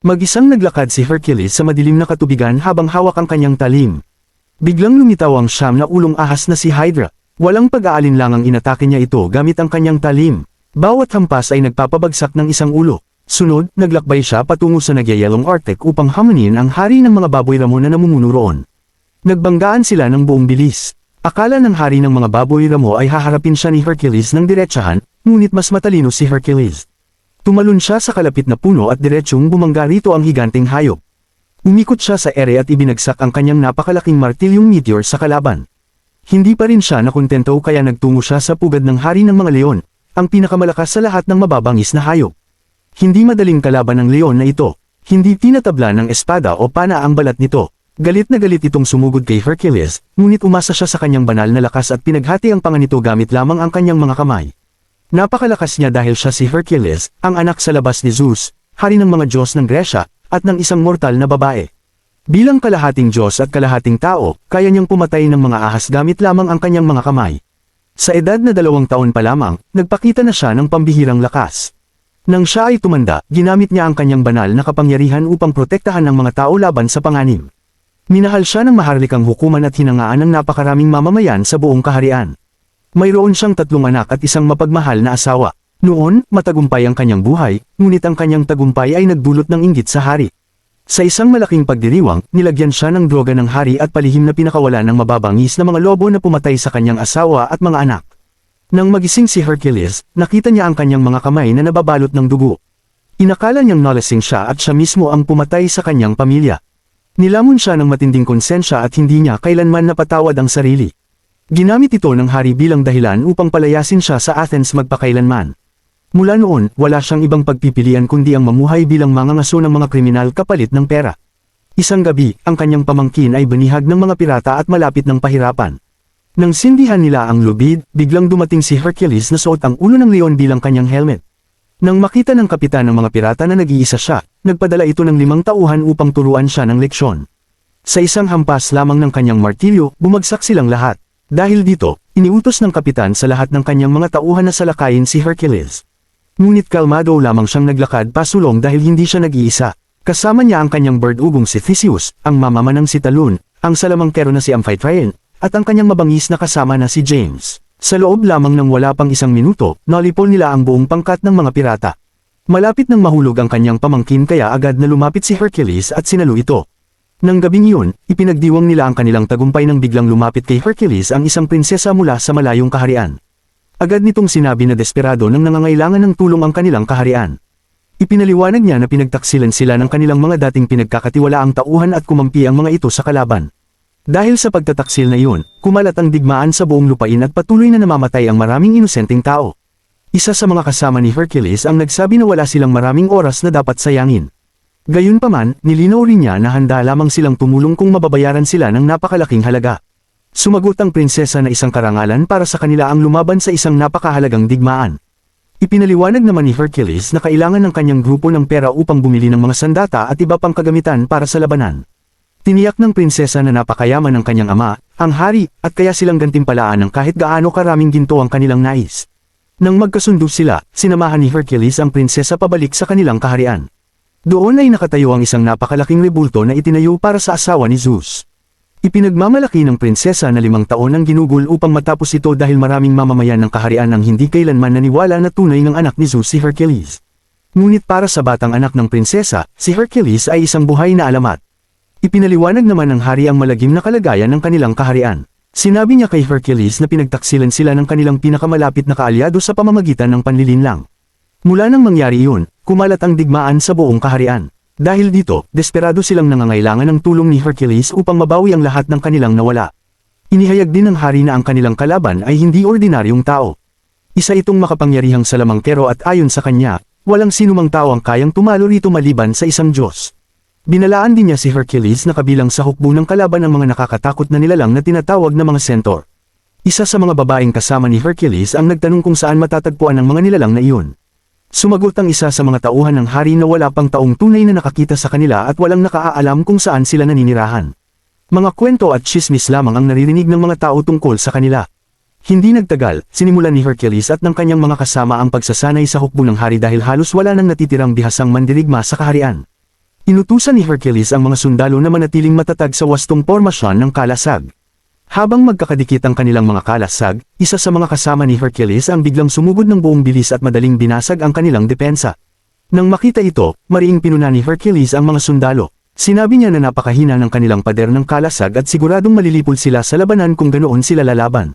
Mag-isang naglakad si Hercules sa madilim na katubigan habang hawak ang kanyang talim. Biglang lumitaw ang siyam na ulong ahas na si Hydra. Walang pag-aalinlangang inatake niya ito gamit ang kanyang talim. Bawat hampas ay nagpapabagsak ng isang ulo. Sunod, naglakbay siya patungo sa nagyayelong Arctic upang hamunin ang hari ng mga baboy ramo na namumuno roon. Nagbanggaan sila ng buong bilis. Akala ng hari ng mga baboy ramo ay haharapin siya ni Hercules ng diretsahan, ngunit mas matalino si Hercules. Tumalon siya sa kalapit na puno at diretsyong bumangga rito ang higanteng hayop. Umikot siya sa ere at ibinagsak ang kanyang napakalaking martilyong meteor sa kalaban. Hindi pa rin siya nakontento kaya nagtungo siya sa pugad ng hari ng mga leon, ang pinakamalakas sa lahat ng mababangis na hayop. Hindi madaling kalaban ng leon na ito. Hindi tinatabla ng espada o pana ang balat nito. Galit na galit itong sumugod kay Hercules, ngunit umasa siya sa kanyang banal na lakas at pinaghati ang panga nito gamit lamang ang kanyang mga kamay. Napakalakas niya dahil siya si Hercules, ang anak sa labas ni Zeus, hari ng mga Diyos ng Gresya, at ng isang mortal na babae. Bilang kalahating Diyos at kalahating tao, kaya niyang pumatay ng mga ahas gamit lamang ang kanyang mga kamay. Sa edad na 2 taon pa lamang, nagpakita na siya ng pambihirang lakas. Nang siya ay tumanda, ginamit niya ang kanyang banal na kapangyarihan upang protektahan ang mga tao laban sa panganib. Minahal siya ng maharlikang hukuman at hinangaan ng napakaraming mamamayan sa buong kaharian. Mayroon siyang 3 anak at isang mapagmahal na asawa. Noon, matagumpay ang kanyang buhay, ngunit ang kanyang tagumpay ay nagdulot ng inggit sa hari. Sa isang malaking pagdiriwang, nilagyan siya ng droga ng hari at palihim na pinakawalan ng mababangis na mga lobo na pumatay sa kanyang asawa at mga anak. Nang magising si Hercules, nakita niya ang kanyang mga kamay na nababalot ng dugo. Inakala niyang nalasing siya at siya mismo ang pumatay sa kanyang pamilya. Nilamon siya ng matinding konsensya at hindi niya kailanman napatawad ang sarili. Ginamit ito ng hari bilang dahilan upang palayasin siya sa Athens magpakailanman. Mula noon, wala siyang ibang pagpipilian kundi ang mamuhay bilang mangangaso ng mga kriminal kapalit ng pera. Isang gabi, ang kanyang pamangkin ay banihag ng mga pirata at malapit ng pahirapan. Nang sindihan nila ang lubid, biglang dumating si Hercules na suot ang ulo ng leon bilang kanyang helmet. Nang makita ng kapitan ng mga pirata na nag-iisa siya, nagpadala ito ng 5 tauhan upang turuan siya ng leksyon. Sa isang hampas lamang ng kanyang martilyo, bumagsak silang lahat. Dahil dito, iniutos ng kapitan sa lahat ng kanyang mga tauhan na salakayin si Hercules. Ngunit kalmado lamang siyang naglakad pasulong dahil hindi siya nag-iisa. Kasama niya ang kanyang bird-ugong si Theseus, ang mamamanang si Talon, ang salamangkero na si Amphitryon, at ang kanyang mabangis na kasama na si James. Sa loob lamang ng wala pang 1 minuto, nalipol nila ang buong pangkat ng mga pirata. Malapit nang mahulog ang kanyang pamangkin kaya agad na lumapit si Hercules at sinalo ito. Nang gabing iyon, ipinagdiwang nila ang kanilang tagumpay nang biglang lumapit kay Hercules ang isang prinsesa mula sa malayong kaharian. Agad nitong sinabi na desperado nang nangangailangan ng tulong ang kanilang kaharian. Ipinaliwanag niya na pinagtaksilan sila ng kanilang mga dating pinagkakatiwalaang tauhan at kumampi ang mga ito sa kalaban. Dahil sa pagtataksil na iyon, kumalat ang digmaan sa buong lupain at patuloy na namamatay ang maraming inosenteng tao. Isa sa mga kasama ni Hercules ang nagsabi na wala silang maraming oras na dapat sayangin. Gayunpaman, nilinaw rin niya na handa lamang silang tumulong kung mababayaran sila ng napakalaking halaga. Sumagot ang prinsesa na isang karangalan para sa kanila ang lumaban sa isang napakahalagang digmaan. Ipinaliwanag naman ni Hercules na kailangan ng kanyang grupo ng pera upang bumili ng mga sandata at iba pang kagamitan para sa labanan. Tiniyak ng prinsesa na napakayaman ng kanyang ama, ang hari, at kaya silang gantimpalaan ng kahit gaano karaming ginto ang kanilang nais. Nang magkasundo sila, sinamahan ni Hercules ang prinsesa pabalik sa kanilang kaharian. Doon ay nakatayo ang isang napakalaking rebulto na itinayo para sa asawa ni Zeus. Ipinagmamalaki ng prinsesa na 5 taon ang ginugol upang matapos ito dahil maraming mamamayan ng kaharian ang hindi kailanman naniwala na tunay ng anak ni Zeus si Hercules. Ngunit para sa batang anak ng prinsesa, si Hercules ay isang buhay na alamat. Ipinaliwanag naman ng hari ang malagim na kalagayan ng kanilang kaharian. Sinabi niya kay Hercules na pinagtaksilan sila ng kanilang pinakamalapit na kaalyado sa pamamagitan ng panlilinlang. Mula nang mangyari iyon, kumalat ang digmaan sa buong kaharian. Dahil dito, desperado silang nangangailangan ng tulong ni Hercules upang mabawi ang lahat ng kanilang nawala. Inihayag din ng hari na ang kanilang kalaban ay hindi ordinaryong tao. Isa itong makapangyarihang salamangkero at ayon sa kanya, walang sinumang tao ang kayang tumalo rito maliban sa isang Diyos. Binalaan din niya si Hercules na kabilang sa hukbo ng kalaban ang mga nakakatakot na nilalang na tinatawag na mga centaur. Isa sa mga babaeng kasama ni Hercules ang nagtanong kung saan matatagpuan ang mga nilalang na iyon. Sumagot ang isa sa mga tauhan ng hari na wala pang taong tunay na nakakita sa kanila at walang nakaaalam kung saan sila naninirahan. Mga kwento at tsismis lamang ang naririnig ng mga tao tungkol sa kanila. Hindi nagtagal, sinimulan ni Hercules at ng kanyang mga kasama ang pagsasanay sa hukbo ng hari dahil halos wala nang natitirang bihasang mandirigma sa kaharian. Inutusan ni Hercules ang mga sundalo na manatiling matatag sa wastong pormasyon ng kalasag. Habang magkakadikit ang kanilang mga kalasag, isa sa mga kasama ni Hercules ang biglang sumugod ng buong bilis at madaling binasag ang kanilang depensa. Nang makita ito, mariing pinuna ni Hercules ang mga sundalo. Sinabi niya na napakahina ng kanilang pader ng kalasag at siguradong malilipol sila sa labanan kung ganoon sila lalaban.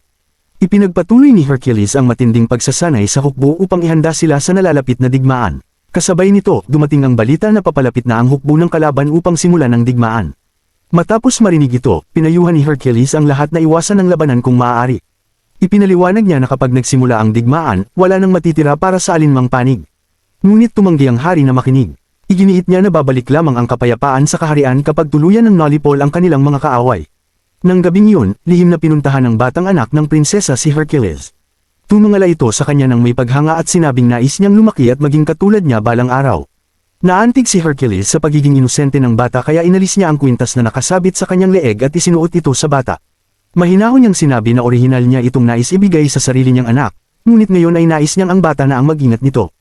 Ipinagpatuloy ni Hercules ang matinding pagsasanay sa hukbo upang ihanda sila sa nalalapit na digmaan. Kasabay nito, dumating ang balita na papalapit na ang hukbo ng kalaban upang simulan ang digmaan. Matapos marinig ito, pinayuhan ni Hercules ang lahat na iwasan ang labanan kung maaari. Ipinaliwanag niya na kapag nagsimula ang digmaan, wala nang matitira para sa alinmang panig. Ngunit tumanggi ang hari na makinig. Iginiit niya na babalik lamang ang kapayapaan sa kaharian kapag tuluyan ng nalipol ang kanilang mga kaaway. Nang gabing yun, lihim na pinuntahan ng batang anak ng prinsesa si Hercules. Tumangala ito sa kanya ng may paghanga at sinabing nais niyang lumaki at maging katulad niya balang araw. Naantig si Hercules sa pagiging inosente ng bata kaya inalis niya ang kwintas na nakasabit sa kanyang leeg at isinuot ito sa bata. Mahinahon niyang sinabi na orihinal niya itong nais ibigay sa sarili niyang anak, ngunit ngayon ay nais niyang ang bata na ang mag-ingat nito.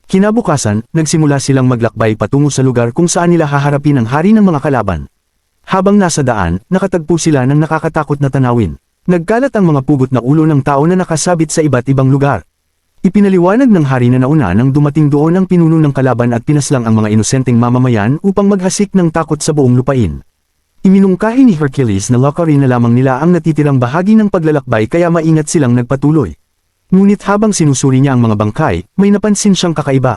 Kinabukasan, nagsimula silang maglakbay patungo sa lugar kung saan nila haharapin ang hari ng mga kalaban. Habang nasa daan, nakatagpo sila ng nakakatakot na tanawin. Nagkalat ang mga pugot na ulo ng tao na nakasabit sa iba't ibang lugar. Ipinaliwanag ng hari na nauna nang dumating doon ang pinuno ng kalaban at pinaslang ang mga inosenteng mamamayan upang maghasik ng takot sa buong lupain. Iminungkahi ni Hercules na lakarin na lamang nila ang natitirang bahagi ng paglalakbay kaya maingat silang nagpatuloy. Ngunit habang sinusuri niya ang mga bangkay, may napansin siyang kakaiba.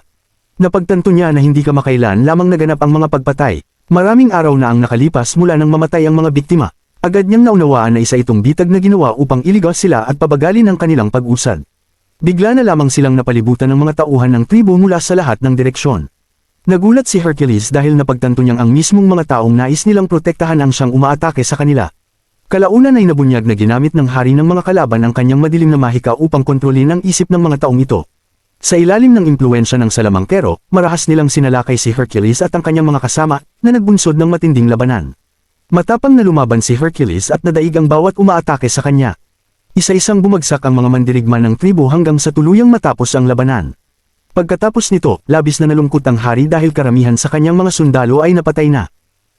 Napagtanto niya na hindi kamakailan lamang naganap ang mga pagpatay. Maraming araw na ang nakalipas mula nang mamatay ang mga biktima. Agad niyang naunawaan na isa itong bitag na ginawa upang iligaw sila at pabagalin ang kanilang pag-usad. Bigla na lamang silang napalibutan ng mga tauhan ng tribo mula sa lahat ng direksyon. Nagulat si Hercules dahil napagtanto niyang ang mismong mga taong nais nilang protektahan ang siyang umaatake sa kanila. Kalaunan ay nabunyag na ginamit ng hari ng mga kalaban ang kanyang madilim na mahika upang kontrolin ang isip ng mga taong ito. Sa ilalim ng impluwensya ng salamangkero, marahas nilang sinalakay si Hercules at ang kanyang mga kasama na nagbunsod ng matinding labanan. Matapang na lumaban si Hercules at nadaig ang bawat umaatake sa kanya. Isa-isang bumagsak ang mga mandirigma ng tribo hanggang sa tuluyang matapos ang labanan. Pagkatapos nito, labis na nalungkot ang hari dahil karamihan sa kanyang mga sundalo ay napatay na.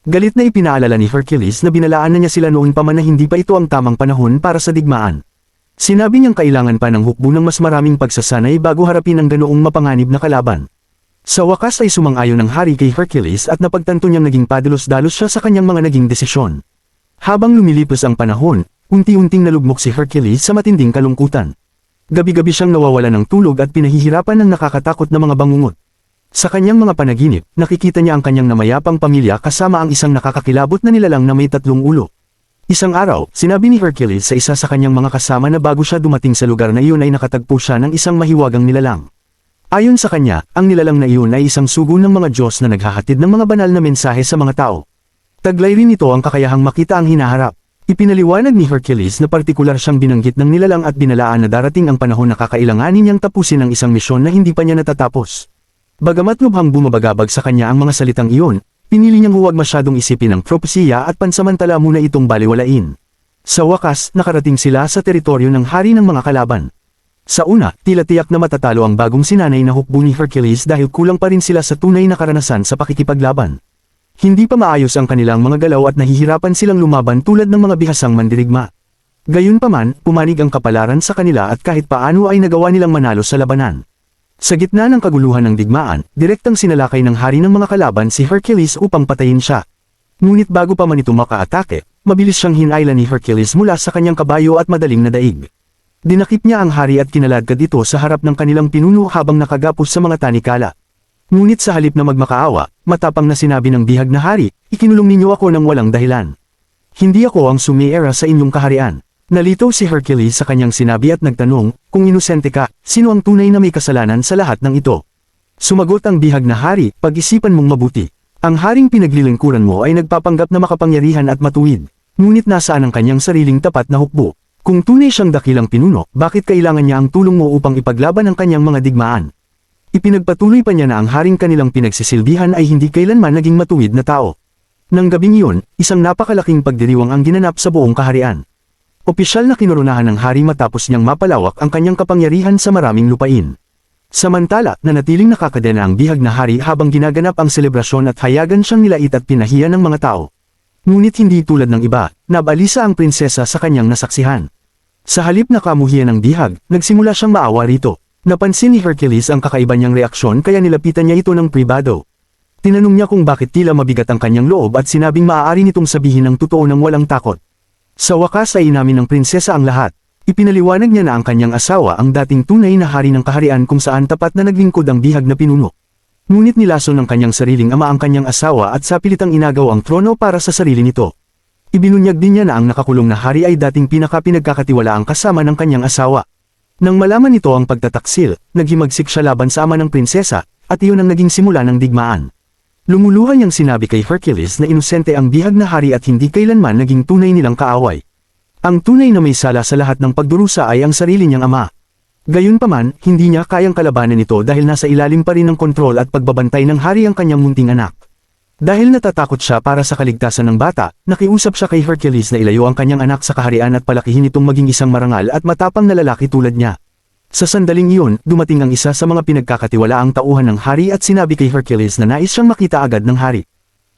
Galit na ipinaalala ni Hercules na binalaan na niya sila noon pa man na hindi pa ito ang tamang panahon para sa digmaan. Sinabi niyang kailangan pa ng hukbo ng mas maraming pagsasanay bago harapin ang ganoong mapanganib na kalaban. Sa wakas ay sumang-ayon ng hari kay Hercules at napagtanto niyang naging padalos-dalos siya sa kanyang mga naging desisyon. Habang lumilipas ang panahon, unti-unting nalugmok si Hercules sa matinding kalungkutan. Gabi-gabi siyang nawawala ng tulog at pinahihirapan ng nakakatakot na mga bangungot. Sa kanyang mga panaginip, nakikita niya ang kanyang namayapang pamilya kasama ang isang nakakakilabot na nilalang na may 3 ulo. Isang araw, sinabi ni Hercules sa isa sa kanyang mga kasama na bago siya dumating sa lugar na iyon ay nakatagpo siya ng isang mahiwagang nilalang. Ayon sa kanya, ang nilalang na iyon ay isang sugo ng mga Diyos na naghahatid ng mga banal na mensahe sa mga tao. Taglay rin ito ang kakayahang makita ang hinaharap. Ipinaliwanag ni Hercules na partikular siyang binanggit ng nilalang at binalaan na darating ang panahon na kakailanganin niyang tapusin ang isang misyon na hindi pa niya natatapos. Bagamat lubhang bumabagabag sa kanya ang mga salitang iyon, pinili niyang huwag masyadong isipin ang propesiya at pansamantala muna itong baliwalain. Sa wakas, nakarating sila sa teritoryo ng hari ng mga kalaban. Sa una, tila tiyak na matatalo ang bagong sinanay na hukbo ni Hercules dahil kulang pa rin sila sa tunay na karanasan sa pakikipaglaban. Hindi pa maayos ang kanilang mga galaw at nahihirapan silang lumaban tulad ng mga bihasang mandirigma. Gayunpaman, pumanig ang kapalaran sa kanila at kahit paano ay nagawa nilang manalo sa labanan. Sa gitna ng kaguluhan ng digmaan, direktang sinalakay ng hari ng mga kalaban si Hercules upang patayin siya. Ngunit bago pa man ito makaatake, mabilis siyang hinailan ni Hercules mula sa kanyang kabayo at madaling nadaig. Dinakip niya ang hari at kinaladkad ito sa harap ng kanilang pinuno habang nakagapos sa mga tanikala. Ngunit sa halip na magmakaawa, matapang na sinabi ng bihag na hari, ikinulong ninyo ako ng walang dahilan. Hindi ako ang sumiera sa inyong kaharian. Nalito si Hercules sa kanyang sinabi at nagtanong, kung inosente ka, sino ang tunay na may kasalanan sa lahat ng ito? Sumagot ang bihag na hari, pag-isipan mong mabuti. Ang haring pinaglilingkuran mo ay nagpapanggap na makapangyarihan at matuwid. Ngunit nasaan ang kanyang sariling tapat na hukbo? Kung tunay siyang dakilang pinuno, bakit kailangan niya ang tulong mo upang ipaglaban ang kanyang mga digmaan? Ipinagpatuloy pa niya na ang haring kanilang pinagsisilbihan ay hindi kailanman naging matuwid na tao. Nang gabing iyon, isang napakalaking pagdiriwang ang ginanap sa buong kaharian. Opisyal na kinoronahan ng hari matapos niyang mapalawak ang kanyang kapangyarihan sa maraming lupain. Samantala, nanatiling nakakadena ang bihag na hari habang ginaganap ang selebrasyon at hayagan siyang nilait at pinahiya ng mga tao. Ngunit hindi tulad ng iba, nabalisa ang prinsesa sa kanyang nasaksihan. Sa halip na kamuhian ng bihag, nagsimula siyang maawa rito. Napansin ni Hercules ang kakaiba niyang reaksyon kaya nilapitan niya ito ng pribado. Tinanong niya kung bakit tila mabigat ang kanyang loob at sinabing maaari nitong sabihin ng totoo ng walang takot. Sa wakas ay inamin ng prinsesa ang lahat. Ipinaliwanag niya na ang kanyang asawa ang dating tunay na hari ng kaharian kung saan tapat na naglingkod ang bihag na pinuno. Ngunit nilason ng kanyang sariling ama ang kanyang asawa at sa pilitang inagaw ang trono para sa sarili nito. Ibinunyag din niya na ang nakakulong na hari ay dating pinagkakatiwalaang kasama ng kanyang asawa. Nang malaman nito ang pagtataksil, naghimagsik siya laban sa ama ng prinsesa, at iyon ang naging simula ng digmaan. Lumuluha niyang sinabi kay Hercules na inosente ang bihag na hari at hindi kailanman naging tunay nilang kaaway. Ang tunay na may sala sa lahat ng pagdurusa ay ang sarili niyang ama. Gayunpaman, hindi niya kayang kalabanan ito dahil nasa ilalim pa rin ng kontrol at pagbabantay ng hari ang kanyang munting anak. Dahil natatakot siya para sa kaligtasan ng bata, nakiusap siya kay Hercules na ilayo ang kanyang anak sa kaharian at palakihin itong maging isang marangal at matapang na lalaki tulad niya. Sa sandaling iyon, dumating ang isa sa mga pinagkakatiwalaang tauhan ng hari at sinabi kay Hercules na nais siyang makita agad ng hari.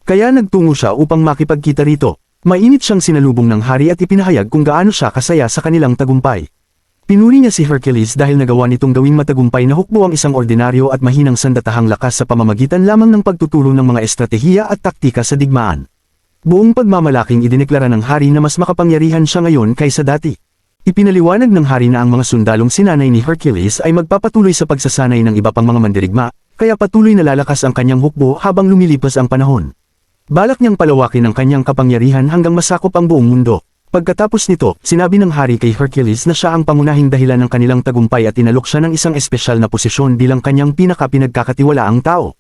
Kaya nagtungo siya upang makipagkita rito. Mainit siyang sinalubong ng hari at ipinahayag kung gaano siya kasaya sa kanilang tagumpay. Pinuri niya si Hercules dahil nagawa nitong gawing matagumpay na hukbo ang isang ordinaryo at mahinang sandatahang lakas sa pamamagitan lamang ng pagtuturo ng mga estratehiya at taktika sa digmaan. Buong pagmamalaking idineklara ng hari na mas makapangyarihan siya ngayon kaysa dati. Ipinaliwanag ng hari na ang mga sundalong sinanay ni Hercules ay magpapatuloy sa pagsasanay ng iba pang mga mandirigma, kaya patuloy na lalakas ang kanyang hukbo habang lumilipas ang panahon. Balak niyang palawakin ang kanyang kapangyarihan hanggang masakop ang buong mundo. Pagkatapos nito, sinabi ng hari kay Hercules na siya ang pangunahing dahilan ng kanilang tagumpay at inalok siya ng isang espesyal na posisyon bilang kanyang pinagkakatiwalaang tao.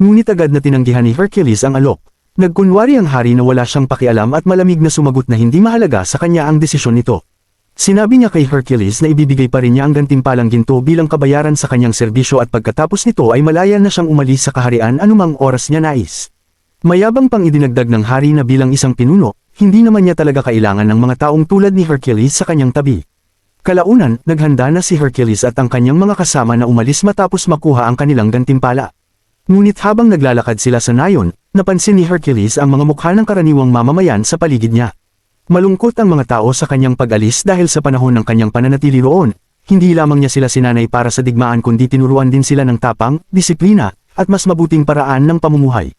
Ngunit agad na tinanggihan ni Hercules ang alok. Nagkunwari ang hari na wala siyang pakialam at malamig na sumagot na hindi mahalaga sa kanya ang desisyon nito. Sinabi niya kay Hercules na ibibigay pa rin niya ang gantimpalang ginto bilang kabayaran sa kanyang serbisyo at pagkatapos nito ay malaya na siyang umalis sa kaharian anumang oras niya nais. Mayabang pang idinagdag ng hari na bilang isang pinuno, hindi naman niya talaga kailangan ng mga taong tulad ni Hercules sa kanyang tabi. Kalaunan, naghanda na si Hercules at ang kanyang mga kasama na umalis matapos makuha ang kanilang gantimpala. Ngunit habang naglalakad sila sa nayon, napansin ni Hercules ang mga mukha ng karaniwang mamamayan sa paligid niya. Malungkot ang mga tao sa kanyang pag-alis dahil sa panahon ng kanyang pananatili roon, hindi lamang niya sila sinanay para sa digmaan kundi tinuruan din sila ng tapang, disiplina, at mas mabuting paraan ng pamumuhay.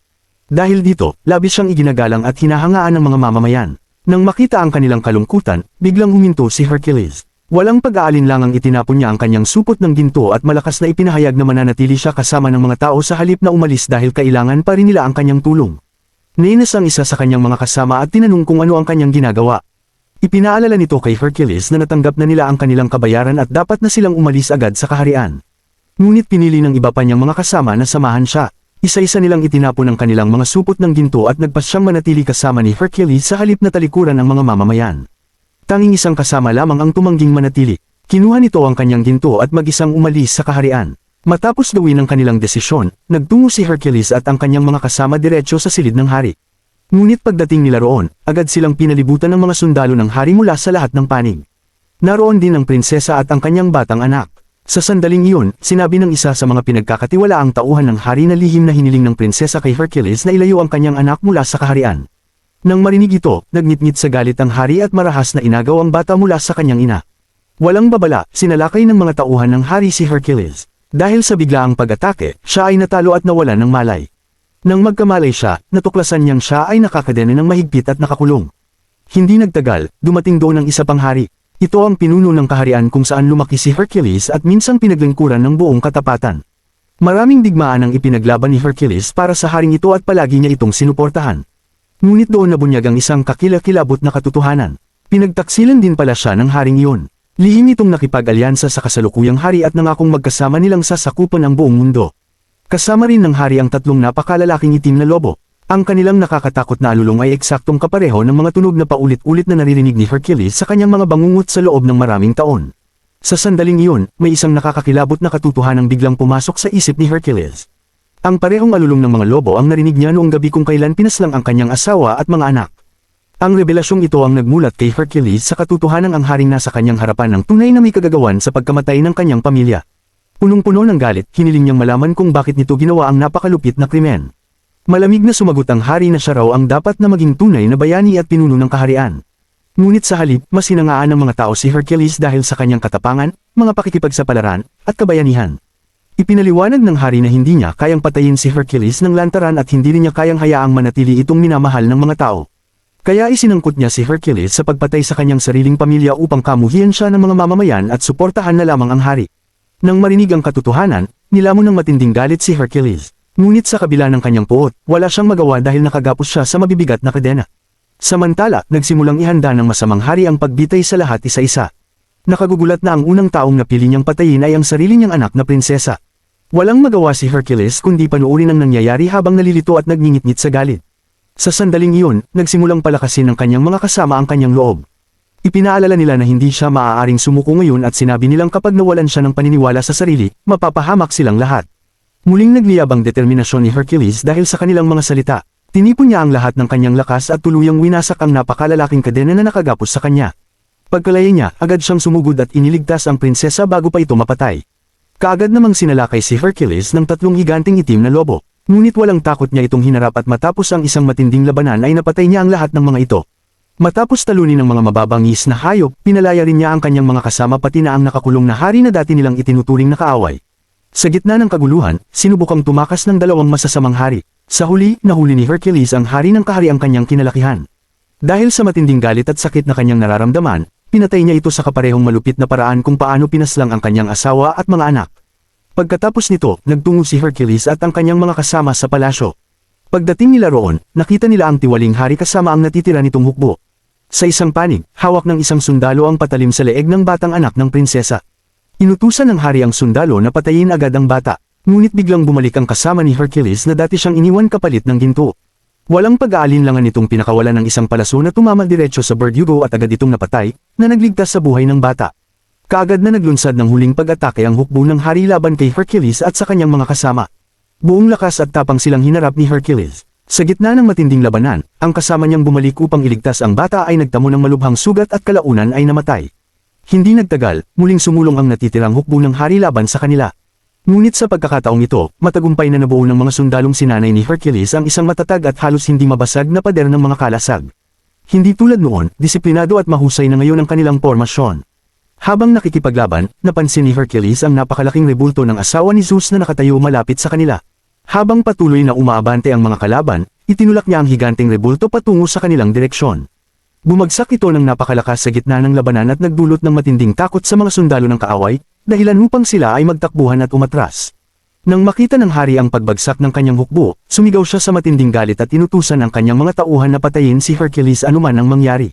Dahil dito, labis siyang iginagalang at hinahangaan ng mga mamamayan. Nang makita ang kanilang kalungkutan, biglang huminto si Hercules. Walang pag-aalinlangang itinapon niya ang kanyang supot ng ginto at malakas na ipinahayag na mananatili siya kasama ng mga tao sa halip na umalis dahil kailangan pa rin nila ang kanyang tulong. Nainis ang isa sa kanyang mga kasama at tinanong kung ano ang kanyang ginagawa. Ipinaalala nito kay Hercules na natanggap na nila ang kanilang kabayaran at dapat na silang umalis agad sa kaharian. Ngunit pinili ng iba pa niyang mga kasama na samahan siya. Isa-isa nilang itinapon ang kanilang mga supot ng ginto at nagpasyang manatili kasama ni Hercules sa halip na talikuran ng mga mamamayan. Tanging isang kasama lamang ang tumangging manatili. Kinuha nito ang kanyang ginto at mag-isang umalis sa kaharian. Matapos gawin ang kanilang desisyon, nagtungo si Hercules at ang kanyang mga kasama diretsyo sa silid ng hari. Ngunit pagdating nila roon, agad silang pinalibutan ng mga sundalo ng hari mula sa lahat ng panig. Naroon din ang prinsesa at ang kanyang batang anak. Sa sandaling iyon, sinabi ng isa sa mga pinagkakatiwalaang tauhan ng hari na lihim na hiniling ng prinsesa kay Hercules na ilayo ang kanyang anak mula sa kaharian. Nang marinig ito, nagnitngit sa galit ang hari at marahas na inagaw ang bata mula sa kanyang ina. Walang babala, sinalakay ng mga tauhan ng hari si Hercules. Dahil sa biglaang pag-atake, siya ay natalo at nawalan ng malay. Nang magkamalay siya, natuklasan niyang siya ay nakakadena ng mahigpit at nakakulong. Hindi nagtagal, dumating doon ang isa pang hari. Ito ang pinuno ng kaharian kung saan lumaki si Hercules at minsang pinaglingkuran ng buong katapatan. Maraming digmaan ang ipinaglaban ni Hercules para sa haring ito at palagi niya itong sinuportahan. Ngunit doon nabunyag ang isang kakilakilabot na katotohanan. Pinagtaksilan din pala siya ng haring iyon. Lihim itong nakipag-alyansa sa kasalukuyang hari at nangakong magkasama nilang sasakupan ang buong mundo. Kasama rin ng hari ang tatlong napakalalaking itim na lobo. Ang kanilang nakakatakot na alulong ay eksaktong kapareho ng mga tunog na paulit-ulit na naririnig ni Hercules sa kanyang mga bangungot sa loob ng maraming taon. Sa sandaling iyon, may isang nakakakilabot na katotohanang biglang pumasok sa isip ni Hercules. Ang parehong alulong ng mga lobo ang narinig niya noong gabi kung kailan pinaslang ang kanyang asawa at mga anak. Ang revelasyong ito ang nagmulat kay Hercules sa katotohanang ang haring nasa kanyang harapan ng tunay na may kagagawan sa pagkamatay ng kanyang pamilya. Punong-puno ng galit, hiniling niyang malaman kung bakit nito ginawa ang napakalupit na krimen. Malamig na sumagot ang hari na siya raw ang dapat na maging tunay na bayani at pinuno ng kaharian. Ngunit sa halip, mas sinangaan ng mga tao si Hercules dahil sa kanyang katapangan, mga pakikipagsapalaran, at kabayanihan. Ipinaliwanag ng hari na hindi niya kayang patayin si Hercules ng lantaran at hindi rin niya kayang hayaang manatili itong minamahal ng mga tao. Kaya isinangkot niya si Hercules sa pagpatay sa kanyang sariling pamilya upang kamuhian siya ng mga mamamayan at suportahan na lamang ang hari. Nang marinig ang katotohanan, nilamon ng matinding galit si Hercules. Ngunit sa kabila ng kanyang puot, wala siyang magawa dahil nakagapos siya sa mabibigat na kadena. Samantala, nagsimulang ihanda ng masamang hari ang pagbitay sa lahat isa-isa. Nakagugulat na ang unang taong napili niyang patayin ay ang sarili niyang anak na prinsesa. Walang magawa si Hercules kundi panuorin ang nangyayari habang nalilito at nagngingit-ngit sa galit. Sa sandaling iyon, nagsimulang palakasin ng kanyang mga kasama ang kanyang loob. Ipinaalala nila na hindi siya maaaring sumuko ngayon at sinabi nilang kapag nawalan siya ng paniniwala sa sarili, mapapahamak silang lahat. Muling nagliyab ang determinasyon ni Hercules dahil sa kanilang mga salita. Tinipon niya ang lahat ng kanyang lakas at tuluyang winasak ang napakalalaking kadena na nakagapos sa kanya. Pagkalaya niya, agad siyang sumugod at iniligtas ang prinsesa bago pa ito mapatay. Kaagad namang sinalakay si Hercules ng 3 higanting itim na lobo. Ngunit walang takot niya itong hinarap at matapos ang isang matinding labanan ay napatay niya ang lahat ng mga ito. Matapos talunin ng mga mababangis na hayop, pinalaya rin niya ang kanyang mga kasama pati na ang nakakulong na hari na dati nilang itinuturing na kaaway. Sa gitna ng kaguluhan, sinubukang tumakas ng 2 masasamang hari. Sa huli, nahuli ni Hercules ang hari ng kahariang kanyang kinalakihan. Dahil sa matinding galit at sakit na kanyang nararamdaman, pinatay niya ito sa kaparehong malupit na paraan kung paano pinaslang ang kanyang asawa at mga anak. Pagkatapos nito, nagtungo si Hercules at ang kanyang mga kasama sa palasyo. Pagdating nila roon, nakita nila ang tiwaling hari kasama ang natitira nitong hukbo. Sa isang panig, hawak ng isang sundalo ang patalim sa leeg ng batang anak ng prinsesa. Inutusan ng hari ang sundalo na patayin agad ang bata, ngunit biglang bumalik ang kasama ni Hercules na dati siyang iniwan kapalit ng ginto. Walang pag-aalinlangan itong pinakawalan ng isang palaso na tumama diretso sa Verdugo at agad itong napatay, na nagligtas sa buhay ng bata. Kaagad na naglunsad ng huling pag-atake ang hukbo ng hari laban kay Hercules at sa kanyang mga kasama. Buong lakas at tapang silang hinarap ni Hercules. Sa gitna ng matinding labanan, ang kasama niyang bumalik upang iligtas ang bata ay nagtamo ng malubhang sugat at kalaunan ay namatay. Hindi nagtagal, muling sumulong ang natitirang hukbo ng hari laban sa kanila. Ngunit sa pagkakataong ito, matagumpay na nabuo ng mga sundalong sinanay ni Hercules ang isang matatag at halos hindi mabasag na pader ng mga kalasag. Hindi tulad noon, disiplinado at mahusay na ngayon ang kanilang pormasyon. Habang nakikipaglaban, napansin ni Hercules ang napakalaking rebulto ng asawa ni Zeus na nakatayo malapit sa kanila. Habang patuloy na umaabante ang mga kalaban, itinulak niya ang higanteng rebulto patungo sa kanilang direksyon. Bumagsak ito ng napakalakas sa gitna ng labanan at nagdulot ng matinding takot sa mga sundalo ng kaaway, dahilan upang sila ay magtakbuhan at umatras. Nang makita ng hari ang pagbagsak ng kanyang hukbo, sumigaw siya sa matinding galit at inutusan ang kanyang mga tauhan na patayin si Hercules anuman ang mangyari.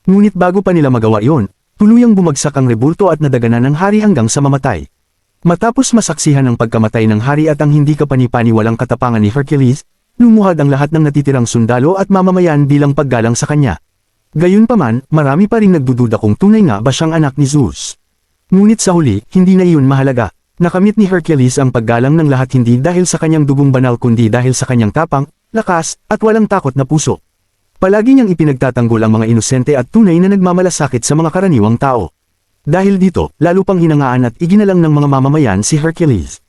Ngunit bago pa nila magawa iyon, tuluyang bumagsak ang rebulto at nadaganan ng hari hanggang sa mamatay. Matapos masaksihan ang pagkamatay ng hari at ang hindi kapani-paniwalang katapangan ni Hercules, lumuhad ang lahat ng natitirang sundalo at mamamayan bilang paggalang sa kanya. Gayunpaman, marami pa ring nagdududa kung tunay nga ba siyang anak ni Zeus. Ngunit sa huli, hindi na iyon mahalaga. Nakamit ni Hercules ang paggalang ng lahat hindi dahil sa kanyang dugong banal kundi dahil sa kanyang tapang, lakas, at walang takot na puso. Palagi niyang ipinagtatanggol ang mga inosente at tunay na nagmamalasakit sa mga karaniwang tao. Dahil dito, lalo pang hinangaan at iginalang ng mga mamamayan si Hercules.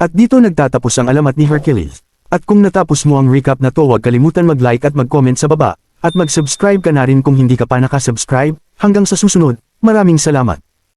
At dito nagtatapos ang alamat ni Hercules. At kung natapos mo ang recap na to, huwag kalimutan mag-like at mag-comment sa baba, at mag-subscribe ka na rin kung hindi ka pa nakasubscribe. Hanggang sa susunod, maraming salamat.